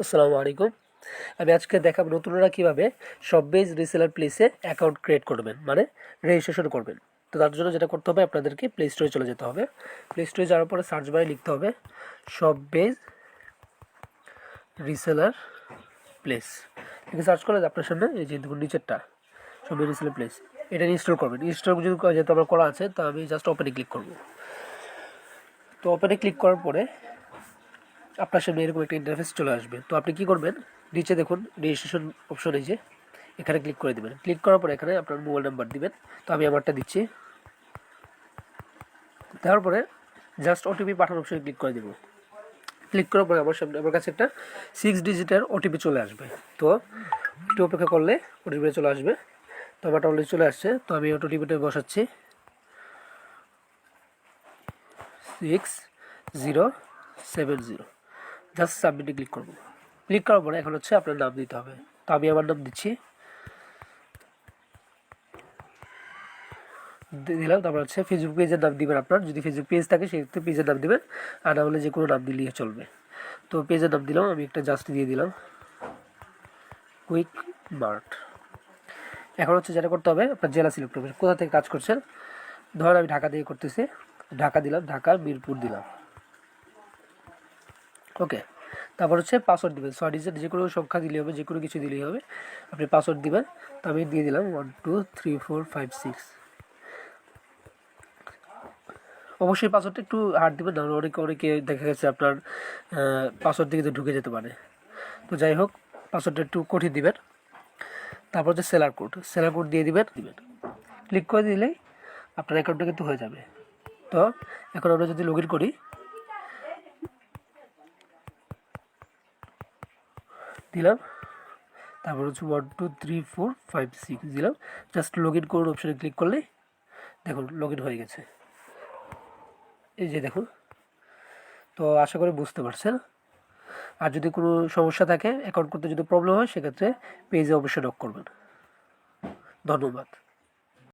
আসসালামু আলাইকুম। আমি আজকে দেখাবো নতুনরা কীভাবে শপবেজ রিসেলার প্লেসে অ্যাকাউন্ট ক্রিয়েট করবেন, মানে রেজিস্ট্রেশন করবেন। তো তার জন্য যেটা করতে হবে, আপনাদেরকে প্লে স্টোরে চলে যেতে হবে। প্লে স্টোরে যাওয়ার পরে সার্চ বারে লিখতে হবে শপবেজ রিসেলার প্লেস। এখানে সার্চ করলে আপনার সামনে এই যে দেখুন নিচেরটা শপবেজ রিসেলার প্লেস, এটা ইনস্টল করবেন। ইনস্টল যদি যেহেতু আমার করা আছে, তো আমি জাস্ট ওপেনে ক্লিক করব। তো ওপেনে ক্লিক করার পরে আপনার সামনে এরকম একটা ইন্টারফেস চলে আসবে। তো আপনি কী করবেন, নিচে দেখুন রেজিস্ট্রেশন অপশন, এই যে এখানে ক্লিক করে দেবেন। ক্লিক করার পরে এখানে আপনার মোবাইল নাম্বার দিবেন। তো আমি আমারটা দিচ্ছি। দেওয়ার পরে জাস্ট ওটিপি পাঠানোর অপশনে ক্লিক করে দেবো। ক্লিক করার পরে আমার সামনে আমার কাছে একটা 6 ডিজিটের ওটিপি চলে আসবে। তো একটু অপেক্ষা করলে ওটিপি চলে আসবে। তো আমারটা অলরেডি চলে আসছে। তো আমি ওটিপিটা বসাচ্ছি 6070। জাস্ট সাবমিটে ক্লিক করব। ক্লিক করার পরে এখন হচ্ছে আপনার নাম দিতে হবে। তো আমি আমার নাম দিচ্ছি, দিলাম। তারপর হচ্ছে ফেসবুক পেজের নাম দিবেন। আপনার যদি ফেসবুক পেজ থাকে সেক্ষেত্রে পেজের নাম দিবেন, আর না হলে যে কোনো নাম দিলেই চলবে। তো পেজের নাম দিলাম, আমি একটা জাস্ট দিয়ে দিলাম কুইক মার্ট। এখন হচ্ছে যেটা করতে হবে, আপনার জেলা সিলেক্ট করবেন, কোথা থেকে কাজ করছেন। ধরেন আমি ঢাকা থেকে করতেছি, ঢাকা দিলাম, ঢাকা মিরপুর দিলাম। ওকে। তারপর হচ্ছে পাসওয়ার্ড দেবেন, 6 ডিজিট যে কোনো সংখ্যা দিলেই হবে, যে কোনো কিছু দিলেই হবে। আপনি পাসওয়ার্ড দিবেন। তো আমি দিয়ে দিলাম 1 2 3 4 5 6। অবশ্যই পাসওয়ার্ডটা একটু হার্ড দেবেন, না অনেকে দেখা গেছে আপনার পাসওয়ার্ড দিকে ঢুকে যেতে পারে। তো যাই হোক, পাসওয়ার্ডটা একটু কঠিন দিবেন। তারপর হচ্ছে সেলার কোড দিয়ে দিবেন। ক্লিক করে দিলেই আপনার অ্যাকাউন্টটা কিন্তু হয়ে যাবে। তো এখন আমরা যদি লগ ইন করি, দিলাম। তারপর হচ্ছে 1 2 3 4 5 6 দিলাম। জাস্ট লগ ইন করুন অপশানে ক্লিক করলেই দেখুন লগ ইন হয়ে গেছে, এই যে দেখুন। তো আশা করি বুঝতে পারছেন। আর যদি কোনো সমস্যা থাকে, অ্যাকাউন্ট করতে যদি প্রবলেম হয়, সেক্ষেত্রে পেজে অবশ্যই নক করবেন। ধন্যবাদ।